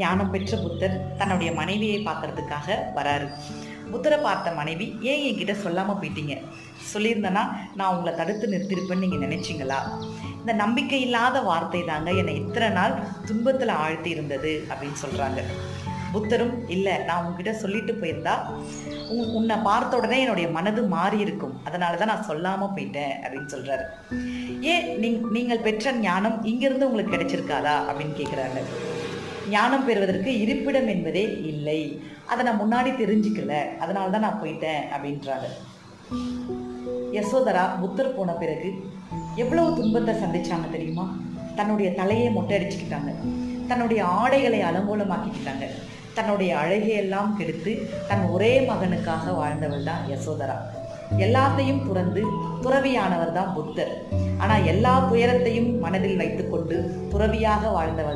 ஞானம் பெற்ற புத்தர் தன்னுடைய மனைவியை பார்க்கறதுக்காக வராரு. புத்தரை பார்த்த மனைவி, ஏன் என்கிட்ட சொல்லாமல் போயிட்டீங்க? சொல்லியிருந்தேன்னா நான் உங்களை தடுத்து நிறுத்திருப்பேன்னு நீங்கள் நினைச்சிங்களா? இந்த நம்பிக்கை இல்லாத வார்த்தை தாங்க என்னை இத்தனை நாள் துன்பத்தில் ஆழ்த்தி இருந்தது அப்படின்னு சொல்கிறாங்க. புத்தரும், இல்லை, நான் உங்ககிட்ட சொல்லிட்டு போயிருந்தா உன்னை பார்த்த உடனே என்னுடைய மனது மாறி இருக்கும், அதனால தான் நான் சொல்லாமல் போயிட்டேன் அப்படின்னு சொல்கிறாரு. ஏன் நீங்கள் பெற்ற ஞானம் இங்கிருந்து உங்களுக்கு கிடைச்சிருக்காதா அப்படின்னு கேட்குறாங்க. ஞானம் பெறுவதற்கு இருப்பிடம் என்பதே இல்லை, அதை நான் முன்னாடி தெரிஞ்சுக்கல, அதனால தான் நான் போயிட்டேன் அப்படின்றாங்க. யசோதரா புத்தர் போன பிறகு எவ்வளவு துன்பத்தை சந்திச்சாங்க தெரியுமா? தன்னுடைய தலையை மொட்டை அடிச்சுக்கிட்டாங்க, தன்னுடைய ஆடைகளை அலங்கோலமாக்கிக்கிட்டாங்க, தன்னுடைய அழகையெல்லாம் கெடுத்து தன் ஒரே மகனுக்காக வாழ்ந்தவள் தான் யசோதரா. எல்லாத்தையும் துறந்து துறவியானவர் தான் புத்தர். ஆனால் எல்லா துயரத்தையும் மனதில் வைத்துக்கொண்டு துறவியாக வாழ்ந்தவள்